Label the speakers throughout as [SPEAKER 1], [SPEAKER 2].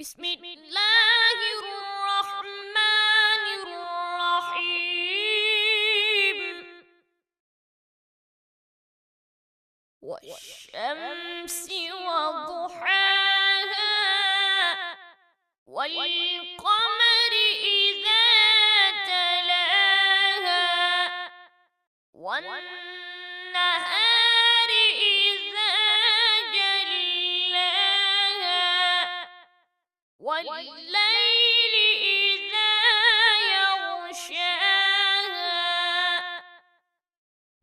[SPEAKER 1] बिस्मिल्लाहिर्रहमानिर्रहीम वश्शम्सि वदुहाहा वल्क़मरि इज़ा तलाहा वन्नहारि इज़ा जल्लाहा वल्लैलि इज़ा यग़शाहा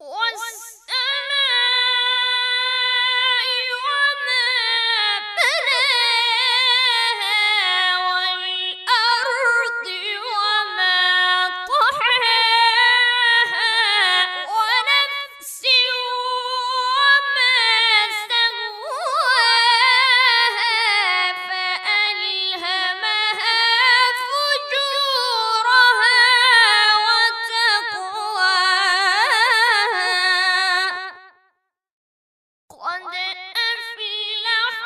[SPEAKER 1] वस्समाइ वमा बनाहा वल्अर्दि वमा طحاها ونفس وما سواها فألهمها فجورها وتقواها قد أفلح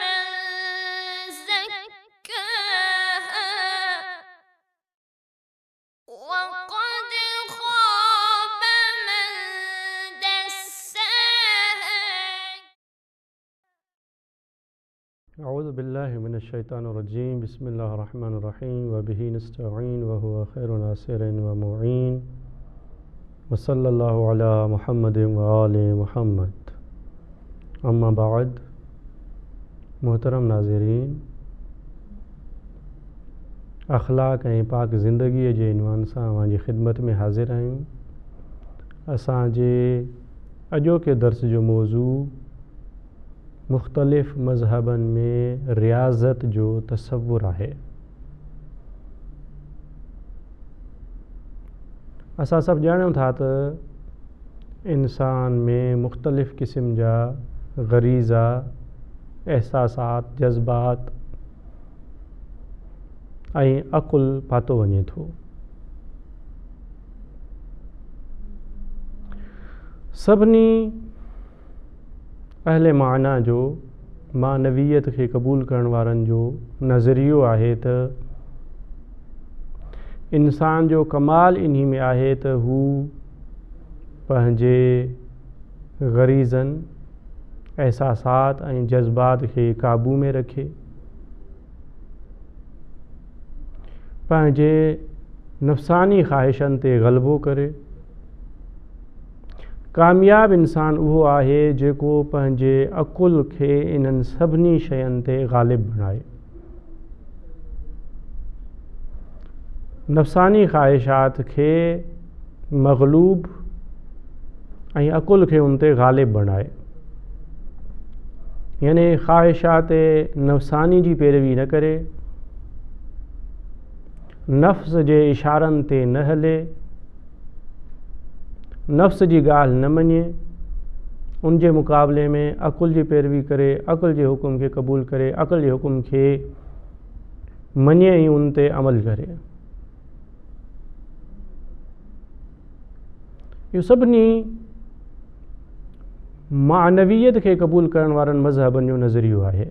[SPEAKER 1] من زكاها وقد خاب من دساها
[SPEAKER 2] أعوذ بالله من الشيطان الرجيم بسم الله الرحمن الرحيم وبه نستعين وهو خير ناصر ومعين وصلى الله على محمد وآل محمد अम्मा बाद मोहतरम नाज़रीन, अख़लाक़ ऐं पाक ज़िंदगीअ जे इन्वान सां अवांजी ख़िदमत में हाज़िर आहियूं। असांजे अॼोके दर्स जो मौज़ू मुख़्तलिफ़ मज़हबनि में रियाज़त जो तसव्वुर आहे। असां सभु ॼाणूं था त इंसान में मुख़्तलिफ़ क़िस्म जा ग़रीज़ा, एहसासात, जज़्बात ऐं अक़ुल पातो वञे थो। सभिनी अहले माना जो मानवियत खे क़बूल करण वारनि जो नज़रियो आहे त इंसान जो कमाल इन्ही में आहे त हू पंहिंजे ग़रीज़नि, एहसासात ऐं जज़्बात खे काबू में रखे, पंहिंजे नफ़सानी ख़्वाहिशनि ते ग़लबो करे। कामयाब इंसान उहो आहे जेको पंहिंजे अक़ुल खे इन्हनि सभिनी शयुनि ते ग़ालिब बणाए। नफ़सानी ख़्वाहिशात खे मग़लूब ऐं अक़ुल खे उन ते ग़ालिब बणाए, यानी ख़्वाहिशात नफ़सानी जी पैरवी न करे, नफ़्स जे इशारनि ते न हले, नफ़्स जी ॻाल्हि न मञे, उन जे मुक़ाबले में अक़ुल जी पैरवी करे, अक़ुल जे हुकुम खे क़बूल करे, अक़ुल जे हुकुम खे मञे ऐं उन ते अमल करे। इहो सभिनी मानवियत खे क़बूल करण वारनि मज़हबनि जो नज़रियो आहे।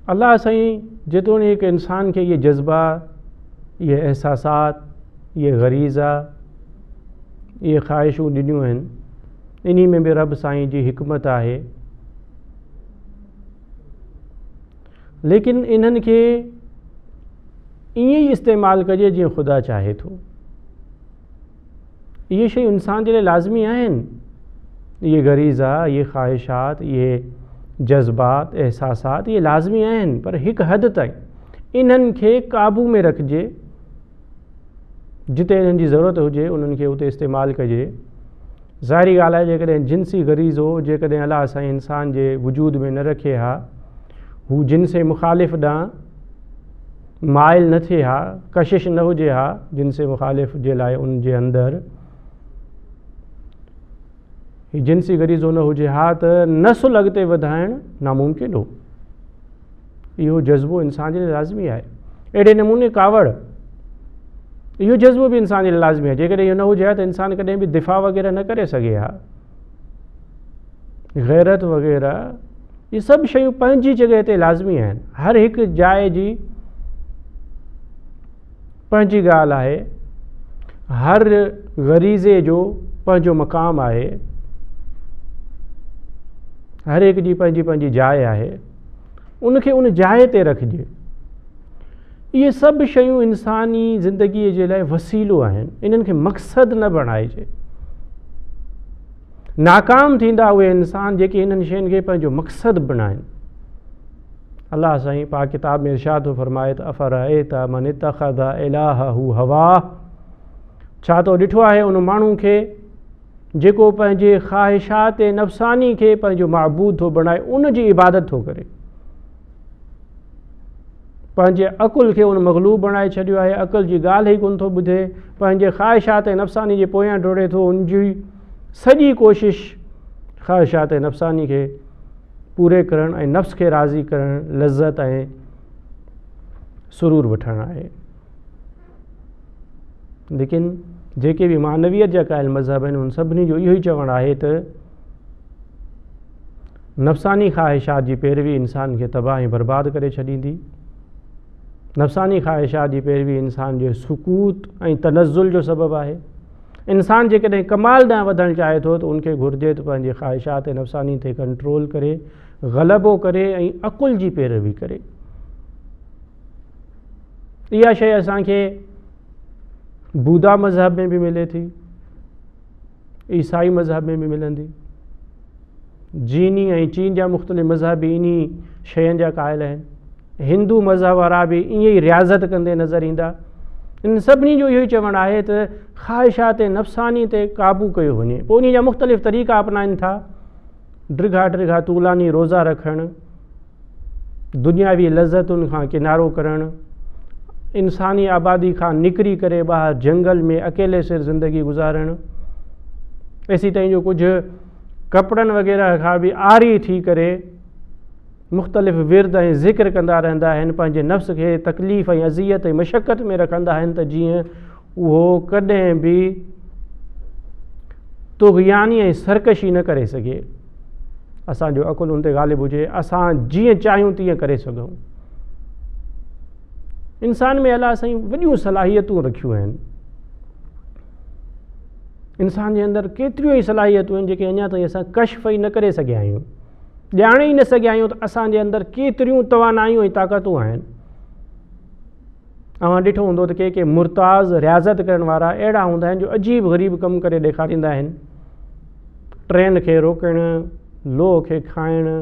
[SPEAKER 2] अल्लाह साईं जेतोणीकि इंसान खे इहे जज़्बा, इहे एहसासात, इहे ग़रीज़ा, इहे ख़्वाहिशूं ॾिनियूं आहिनि, इन्ही में बि रब साईं जी हिकमत आहे। लेकिन इन्हनि खे ईअं ई इस्तेमालु कजे जीअं ख़ुदा चाहे थो। इहे शयूं इंसान जे लाइ लाज़मी आहिनि। इहे ग़रीज़ा, इहे ख़्वाहिशात, इहे जज़्बात, एहसासात, इहे लाज़मी आहिनि, पर हिकु हद ताईं इन्हनि खे काबू में रखिजे। जिते इन्हनि जी ज़रूरत हुजे उन्हनि खे उते इस्तेमालु कजे। ज़ाहिरी ॻाल्हि आहे, जेकॾहिं जिन्सी ग़रीज़ो जेकॾहिं अलाह साईं इंसान जे वजूद में न रखे हा, हू जिन्स मुख़ालिफ़ ॾांहुं माइल न थिए हा, कशिश न हुजे हा जिन्स मुख़ालिफ़ जे लाइ उन जे अंदरि, हीउ जिन्सी ग़रीज़ो न हुजे हा त नस्ल अॻिते वधाइणु नामुमकिन हो। इहो जज़्बो इंसान जे लाइ लाज़मी आहे। अहिड़े नमूने कावड़, इहो जज़्बो बि इंसान जे लाइ लाज़मी आहे। जेकॾहिं इहो न हुजे हा त इंसान कॾहिं बि दिफ़ा वग़ैरह न करे सघे हा। गैरत वग़ैरह ये सभु शयूं पंहिंजी जॻह ते लाज़मी आहिनि। हर हिकु जाइ जी पंहिंजी ॻाल्हि आहे, हर ग़रीज़े जो पंहिंजो मक़ाम आहे, हर हिकु जी पंहिंजी पंहिंजी जाइ आहे, उनखे उन जाइ ते रखिजे। इहे सभु शयूं इंसानी ज़िंदगीअ जे लाइ वसीलो आहिनि, इन्हनि खे मक़सदु न बणाइजे। नाकाम थींदा उहे इंसान जेके इन्हनि शयुनि खे पंहिंजो मक़सदु बणाइनि। अलाह साईं पाक किताब में इरशाद थो फरमाए त अफ़रअयत मन इत्तख़ज़ इलाहहु हवाह, छा तो ॾिठो आहे उन माण्हू खे जेको पंहिंजे ख़्वाहिशात नफ़सानी खे पंहिंजो माबूद थो बणाए, उन जी इबादत थो करे, पंहिंजे अक़ुल खे उन मग़लूब बणाए छॾियो आहे, अक़ुल जी ॻाल्हि ई कोन थो ॿुधे, पंहिंजे ख़्वाहिशात नफ़सानी जे पोयां डोड़े थो, उन जी सॼी कोशिश ख़्वाहिशात नफ़सानी खे पूरे करणु ऐं नफ़्स खे राज़ी करणु, लज़त ऐं सुरूर वठणु आहे। लेकिन जेके बि मानवियत जा क़ाइल मज़हब आहिनि उन सभिनी जो इहो ई चवणु आहे त नफ़सानी ख़्वाहिशात जी पैरवी इंसान खे तबाह ऐं बर्बादु करे छॾींदी। नफ़सानी ख़्वाहिशात जी पैरवी इंसान जे सुकूत ऐं तनज़ुल जो सबबु आहे। इंसान जेकॾहिं कमाल ॾांहुं वधणु चाहे थो त उनखे घुरिजे त पंहिंजे ख़्वाहिशात नफ़सानी ते कंट्रोल करे, ग़लबो करे ऐं अक़ुल जी पैरवी करे। इहा शइ असांखे बूदा मज़हब में बि मिले थी, ईसाई मज़हब में बि मिलंदी। जीनी ऐं चीन जा मुख़्तलिफ़ मज़हब बि इन्ही शयुनि जा क़ाइल आहिनि। हिंदू मज़हब वारा बि ईअं ई रियाज़त कंदे नज़र ईंदा। इन सभिनी जो इहो ई चवणु आहे त ख़्वाहिशात नफ़सानी ते क़ाबू कयो वञे। पोइ उन जा मुख़्तलिफ़ तरीक़ा अपनाइनि था, ड्रिघा ड्रिघा तूलानी रोज़ा रखणु, दुनियावी लज़तुनि खां किनारो करणु, इंसानी आबादी खां निकिरी करे ॿाहिरि जंगल में अकेले सिर ज़िंदगी गुज़ारणु, एसी ताईं जो कुझु कपिड़नि वग़ैरह खां बि आरी थी करे मुख़्तलिफ़ विर्द ऐं ज़िक्र कंदा रहंदा आहिनि, पंहिंजे नफ़्स खे तकलीफ़ ऐं अज़ियत ऐं मशक़त में रखंदा आहिनि त जीअं उहो कॾहिं बि तुग़यानी ऐं सरकशी न करे सघे। असांजो अक़ुल उन ते ग़ालिबु हुजे, असां जीअं चाहियूं तीअं करे सघूं। इंसान में अलाह साईं वॾियूं सलाहियतूं रखियूं आहिनि। इंसान जे अंदरि केतिरियूं ई सलाहियतूं आहिनि जेके अञा ताईं असां कश्फ ई न करे सघिया आहियूं, ॼाणे ई न सघिया आहियूं त असांजे अंदरि केतिरियूं तवानायूं ऐं ताक़तूं आहिनि। तव्हां ॾिठो हूंदो त के मुर्ताज़ रियाज़त करण वारा अहिड़ा हूंदा आहिनि जो अजीब ग़रीब कमु करे ॾेखारींदा आहिनि। ट्रेन खे रोकणु, लोह खे खाइणु,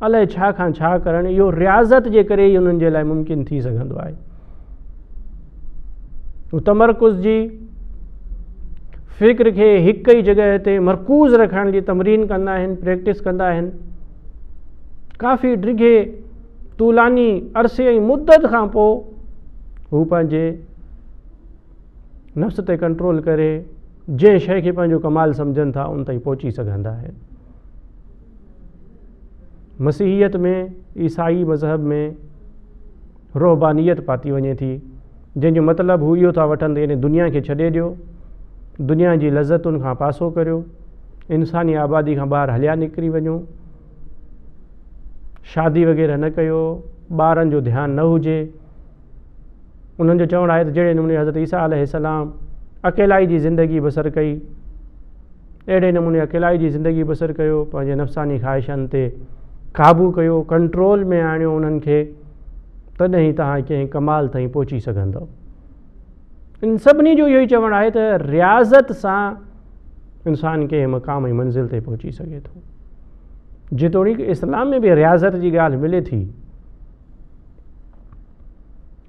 [SPEAKER 2] अलाए छा खां छा करणु, इहो रियाज़त जे करे ई उन्हनि जे लाइ मुमकिन थी सघंदो आहे। हू तमरकुज़ जी फ़िक्र खे हिक ई जॻह ते मरकूज़ रखण जी तमरीन कंदा आहिनि, प्रैक्टिस कंदा आहिनि। काफ़ी ड्रिघे तूलानी अरसे ऐं मुद्दत खां पोइ हू पंहिंजे नफ़्स ते कंट्रोल करे जंहिं शइ खे पंहिंजो कमाल सम्झनि था उन ताईं पहुची सघंदा आहिनि। मसीहियत में, ईसाई मज़हब में रुहबानियत पाती वञे थी, जंहिंजो मतिलबु हू इहो था वठनि यानी दुनिया खे छॾे ॾियो, दुनिया जी लज़तुनि खां पासो करियो, इंसानी आबादी खां ॿाहिरि हलिया निकिरी वञो, शादी वग़ैरह न कयो, ॿारनि जो ध्यानु न हुजे। उन्हनि जो चवणु आहे त जहिड़े नमूने हज़रत ईसा अलैहिस्सलाम अकेलाई जी ज़िंदगी बसर कई, अहिड़े नमूने अकेलाई जी ज़िंदगी बसर कयो, पंहिंजे नफ़सानी ख़्वाहिशनि ते क़ाबू कयो, कंट्रोल में आणियो उन्हनि खे, तॾहिं ई तव्हां कंहिं कमाल ताईं पहुची सघंदव। इन सभिनी जो इहो ई चवणु आहे त रियाज़त सां इंसान कंहिं मक़ाम ऐं मंज़िल ते पहुची सघे थो। जेतोणीकि इस्लाम में बि रियाज़त जी ॻाल्हि मिले थी।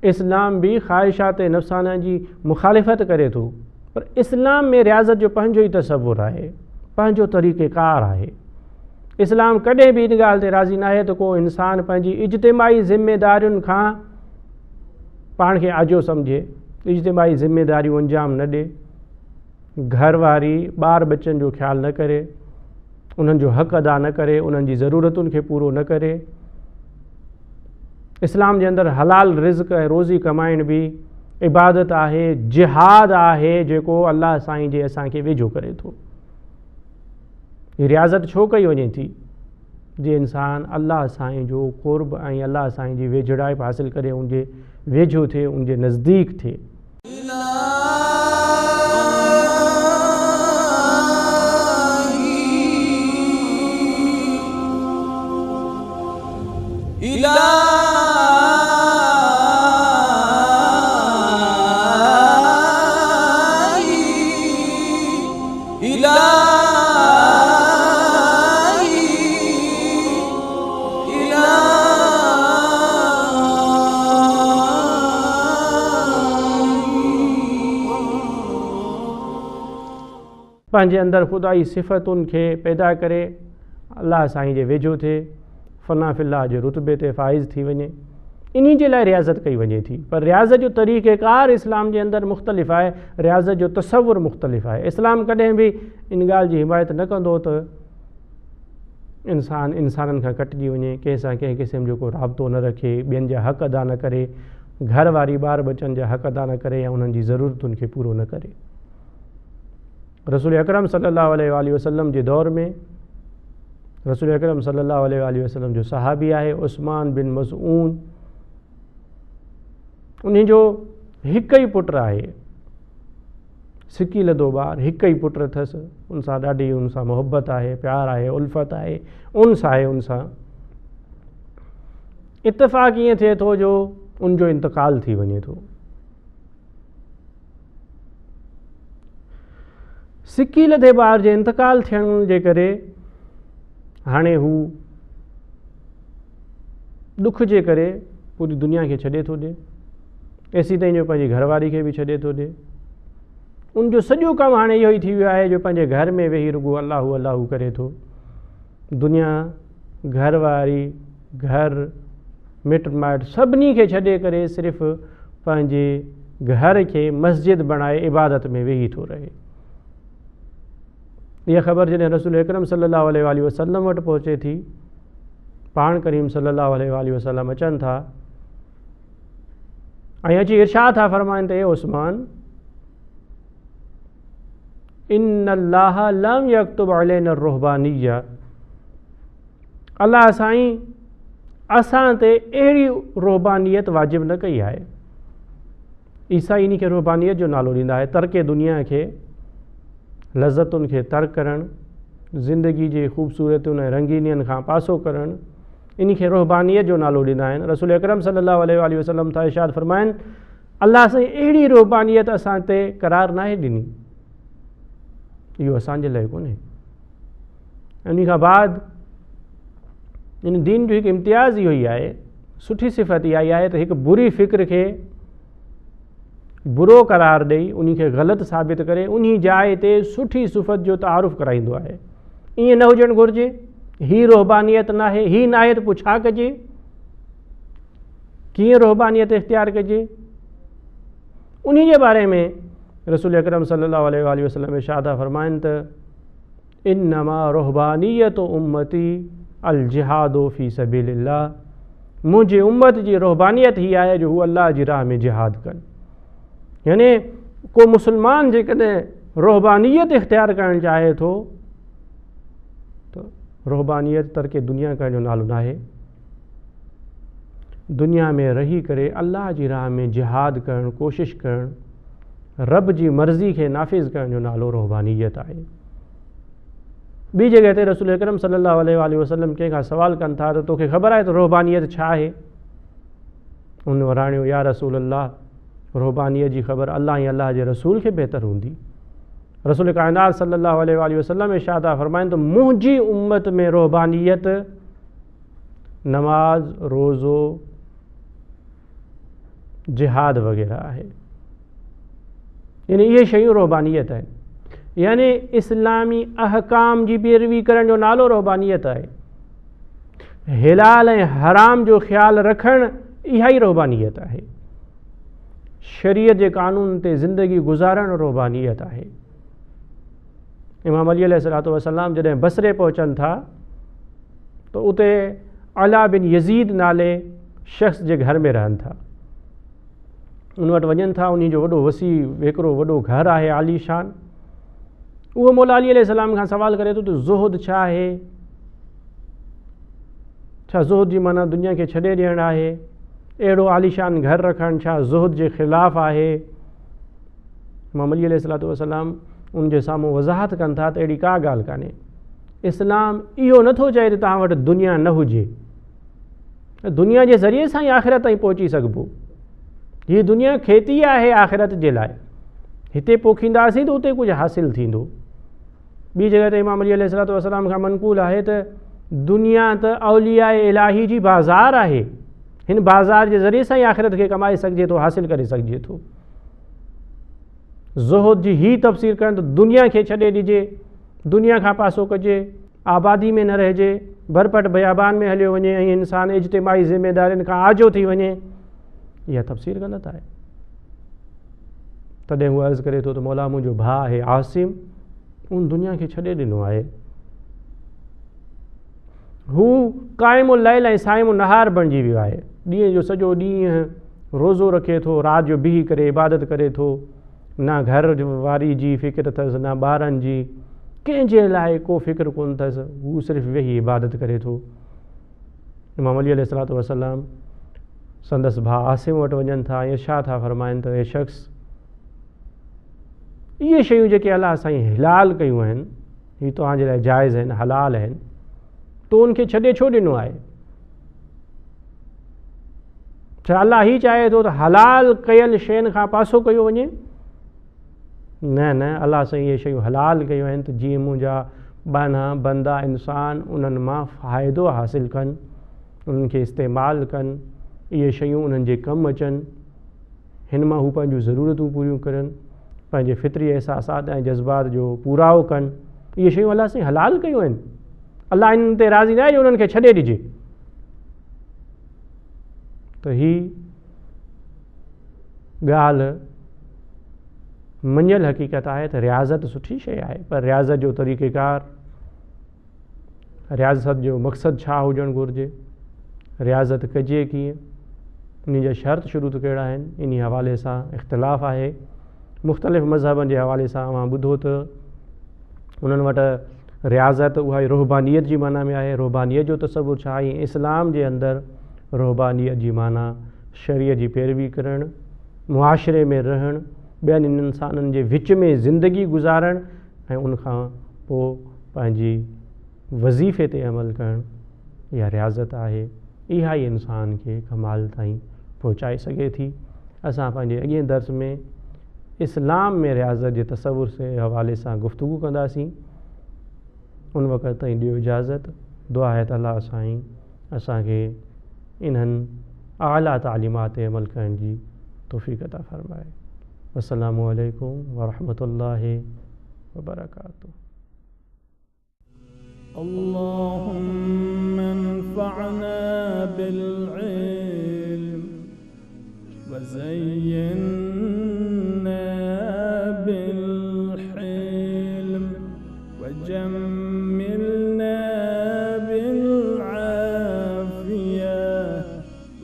[SPEAKER 2] इस्लाम बि ख़्वाहिशात नफ़साना जी मुखालिफ़त करे थो, पर इस्लाम में रियाज़त जो पंहिंजो ई तसवुरु आहे, पंहिंजो तरीक़ेकार आहे। इस्लाम कॾहिं बि इन ॻाल्हि ते राज़ी न आहे त को इंसान पंहिंजी इज्तिमाई ज़िम्मेदारियुनि खां पाण खे आजो सम्झे, इज्तिमाई ज़िम्मेदारियूं अंजाम न ॾे, घरवारी ॿार बच्चनि जो ख़्यालु न करे, उन्हनि जो हक़ अदा न करे, उन्हनि जी ज़रूरतुनि खे पूरो न करे। इस्लाम जे अंदरि हलाल रिज़्क़ ऐं रोज़ी कमाइण बि इबादत आहे, जिहाद आहे जेको अलाह साईं जे असांखे वेझो करे थो। हीअ रियाज़त छो कई वञे थी? जे इंसान अल्लाह साईं जो क़ुर्ब ऐं अल्लाह साईं जी वेझड़ाइप हासिल करे उनजे वेझो थिए, उनजे नज़दीक थिए। पंहिंजे अंदरि ख़ुदाई सिफ़तुनि खे पैदा करे अल्लाह साईं जे वेझो थिए, फ़ना फ़िल्लाह जे रुतबे ते फ़ाइज़ थी वञे। इन जे लाइ रियाज़त कई वञे थी, पर रियाज़त जो तरीक़ेकार इस्लाम जे अंदरि मुख़्तलिफ़ आहे, रियाज़त जो तसवुर मुख़्तलिफ़ आहे। इस्लाम कॾहिं बि इन ॻाल्हि जी हिमायत न कंदो त इंसाननि खां कटिजी वञे, कंहिं सां कंहिं क़िस्म जो को राब्तो न रखे, ॿियनि जा हक़ अदा न करे, घर वारी ॿार बचनि जा हक़ अदा न करे या उन्हनि जी ज़रूरतुनि खे पूरो न करे। रसूल अकरम सल्लल्लाहु अलैहि वसल्लम जे दौर में रसूल अकरम सल्लल्लाहु अलैहि वसल्लम जो सहाबी आहे उस्मान बिन मज़ऊन, उन्हीं जो हिकु ई पुटु आहे, सिकी लदो ॿारु, हिकु ई पुटु अथसि, उन सां ॾाढी उन सां मुहबत आहे, प्यारु आहे, उल्फत आहे, उनस आहे। उन सां इत्तेफ़ाक़ ईअं थिए थो जो उनजो इंतकाल थी वञे थो। सिकी लदे ॿार जे इंतकाल थियण जे करे हाणे हू दुख जे करे पूरी दुनिया खे छॾे थो ॾिए, एसी ताईं जो पंहिंजी घरवारी खे बि छॾे थो ॾिए। उनजो सॼो कमु हाणे इहो ई थी वियो आहे जो पंहिंजे घर में वेही रुॻो अल्लाहु अल्लाहु करे थो। दुनिया, घरवारी, घर, मिट माइट सभिनी खे छॾे करे सिर्फ़ु पंहिंजे घर खे मस्जिद बणाए इबादत में वेही थो रहे। इहा ख़बर जॾहिं रसूल अकरम सल्लल्लाहु अलैहि वसल्लम वटि पहुचे थी, पाण करीम सल्लल्लाहु अलैहि वसल्लम अचनि था ऐं अची इरशाद था फ़रमाइनि त ए उस्मान, इन्नल्लाह लम यक्तुब अलैना रुहबानिया, अल्लाह साईं असां ते अहिड़ी रुहबानियत वाजिबु न कई आहे। ईसा इन खे रुहबानियत जो नालो ॾींदा आहे, तर्के दुनिया खे, लज़तुनि खे तर्क करणु, ज़िंदगी जे ख़ूबसूरतियुनि ऐं रंगीनियनि खां पासो करणु, इन खे रुहबानियत जो नालो ॾींदा आहिनि। रसूल अकरम सल्लल्लाहु अलैहि वसल्लम था इरशाद फ़रमाइनि, अल्लाह साईं अहिड़ी रुहबानियत असां ते क़रार नाहे ॾिनी, इहो असांजे लाइ कोन्हे। इन खां बाद इन दीन जो हिकु इम्तियाज़ इहो ई आहे, सुठी सिफ़त इहा ई आहे त हिकु बुरी फ़िक्र खे बुरो करार ॾेई उन खे ग़लति साबित करे उन जाइ ते सुठी सिफ़त जो तारुफ़ कराईंदो आहे। ईअं न हुजणु घुरिजे, हीअ रुहबानियत नाहे, हीअ नाहे त पोइ छा कजे, कीअं रुहबानियत इख़्तियार कजे। उन जे बारे में रसूल अकरम सल्लल्लाहु अलैहि वसल्लम इरशाद फ़रमाइनि त इन्नमा रुहबानियत उम्मती अल जिहादो फ़ी सबीलिल्लाह, मुंहिंजी उम्मत जी रुहबानियत हीअ आहे जो हू अल्लाह जी राह में जिहाद कनि। यानी को मुस्लमान जेकॾहिं रुहबानियत इख़्तियार करणु चाहे थो त रुहबानियत तर्के दुनिया करण जो नालो न आहे। दुनिया में रही करे अल्लाह जी राह में जिहाद करणु, कोशिशि करणु, रब जी मर्ज़ी खे नाफ़िज़ करण जो नालो रुहबानियत आहे। ॿी जॻह ते रसूल अकरम सल्लल्लाहु अलैहि वसल्लम कंहिंखां सवाल कनि था त तोखे ख़बर आहे त रुहबानियत छा आहे? उन वराणियो, या रसूल अल्लाह, रुहबानियत जी ख़बर अल्लाह ऐं अल्लाह जे रसूल खे बहितर हूंदी। रसूल काइनात सल्लल्लाहु अलैहि वसल्लम इरशाद फ़रमाइनि त मुंहिंजी उम्मत में रुहबानियत नमाज, रोज़ो, जिहाद वग़ैरह आहे। यानी इहे शयूं रुहबानियत आहिनि। यानी इस्लामी अहकाम जी पैरवी करण जो नालो रुहबानियत आहे। हिलाल ऐं हराम जो ख़्यालु रखणु इहा ई रुहबानियत आहे। शरीयत जे कानून ते ज़िंदगी गुज़ारणु रुहबानियत आहे। इमाम अली अलैहिस्सलातु वस्सलाम जॾहिं बसरे पहुचनि था त उते अला बिन यज़ीद नाले शख़्स जे घर में रहनि था। उन वटि वञनि था, उन जो वॾो वसी हिकिड़ो वॾो घरु आहे आलीशान। उहो मौला अली अलैहिस्सलाम खां सवाल करे थो त ज़ुहुद छा आहे, छा ज़ुहद जी माना दुनिया खे छॾे ॾियणु आहे? अहिड़ो आलीशान घर रखणु छा ज़ुहद जे ख़िलाफ़ु आहे? इमाम अली अलैहिस्सलातु वस्सलाम उनजे साम्हूं वज़ाहत कनि था त अहिड़ी का ॻाल्हि कान्हे। इस्लाम इहो नथो चए त तव्हां वटि दुनिया न हुजे, दुनिया जे ज़रिए सां ई आख़िरत ताईं पहुची सघिबो। हीअ दुनिया खेती आहे आख़िरत जे लाइ, हिते पोखींदासीं त उते कुझु हासिलु थींदो। ॿी जॻह ते इमाम अली अलैहिस्सलातु वस्सलाम खां मनक़ूल आहे त दुनिया त औलिया इलाही जी बाज़ार आहे, हिन बाज़ार जे ज़रिए सां ई आख़िरत खे कमाए सघिजे थो, हासिलु करे सघिजे थो। ज़ुहद जी ही तफ़सीर कनि त दुनिया खे छॾे ॾिजे, दुनिया खां पासो कजे, आबादी में न रहिजे, भरपट बयाबान में हलियो वञे ऐं इंसान इज्तिमाही ज़िम्मेदारियुनि खां आजो थी वञे, इहा तफ़सीर ग़लति आहे। तॾहिं हू अर्ज़ु करे थो त मौला मुंहिंजो भाउ आहे आसिम, उन दुनिया खे छॾे ॾिनो आहे। हू क़ाइमुल लैल ऐं साइमुन नहार बणिजी वियो आहे, ॾींहं जो सॼो ॾींहुं रोज़ो रखे थो, राति जो बीही करे इबादत करे थो, न घर वारी जी फ़िक्र अथसि न ॿारनि जी, कंहिंजे लाइ को फ़िक्र कोन अथसि, हू सिर्फ़ु वेही इबादत करे थो। इमाम अली अलैहिस्सलातु वस्सलाम संदसि भाउ आसिम वटि वञनि था, इरशाद था फरमाइनि त हे शख़्स, इहे शयूं जेके अलाह साईं हिलाल कयूं आहिनि, हीअ तव्हांजे लाइ जाइज़ आहिनि, हलाल आहिनि, तो उनखे छॾे छो ॾिनो आहे? छा अलाह ही चाहे थो त हलाल कयल शयुनि खां पासो कयो वञे? न न, अलाह साईं इहे शयूं हलाल कयूं आहिनि त जीअं मुंहिंजा बाना बंदा इंसान उन्हनि मां फ़ाइदो हासिलु कनि, उन्हनि खे इस्तेमालु कनि, इहे शयूं उन्हनि जे कमु अचनि, हिन मां हू पंहिंजूं ज़रूरतूं पूरियूं करनि, पंहिंजे फितरी एहसासात ऐं जज़्बात जो पूराओ कनि, इहे शयूं अलाह साईं हलाल कयूं आहिनि। अलाह इन ते राज़ी न आहे जो उन्हनि खे छॾे ॾिजे। त ही ॻाल्हि मञियल हक़ीक़त आहे त रियाज़त सुठी शइ आहे, पर रियाज़त जो तरीक़ेकार, रियाज़त जो मक़सदु छा हुजणु घुरिजे, रियाज़त कजे कीअं, उन जा शर्त शुरूत कहिड़ा आहिनि, इन हवाले सां इख़्तिलाफ़ आहे। मुख़्तलिफ़ मज़हबनि जे हवाले सां मां ॿुधो त उन्हनि वटि रियाज़त उहा रुहबानियत जी माना में आहे। रुहबानियत जो तसव्वुर छा आहे? इस्लाम जे अंदरि रुहबानियत जी माना शरीअ जी पैरवी करणु, मुआशिरे में रहणु, ॿियनि इंसाननि जे विच में ज़िंदगी गुज़ारणु ऐं उनखां पोइ पंहिंजी वज़ीफ़े ते अमल करणु, इहा रियाज़त आहे। इहा ई इंसान खे कमाल ताईं पहुचाए सघे थी। असां पंहिंजे अॻिए दर्स में इस्लाम में रियाज़त जे तसव्वुर जे हवाले सां गुफ़्तगू कंदासीं। उन वक़्त ताईं ॾियो इजाज़त। दुआ आहे त अल्लाह साईं असांखे इन्हनि आला तालीमात ते अमल करण जी तौफ़ीक़ अता फ़रमाए। अस्सलामु अलैकुम वरहमतुल्लाहि वबरकातुहू।
[SPEAKER 3] अल्लाहुम्मा अन्फ़अना बिल-इल्म वज़य्यिन्ना बिल-हिल्म वजम्मिलना बिल-आफ़िया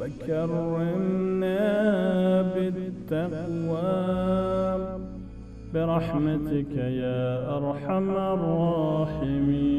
[SPEAKER 3] वकर्रिमना बित-तक़वा برحمتك يا أرحم الراحمين.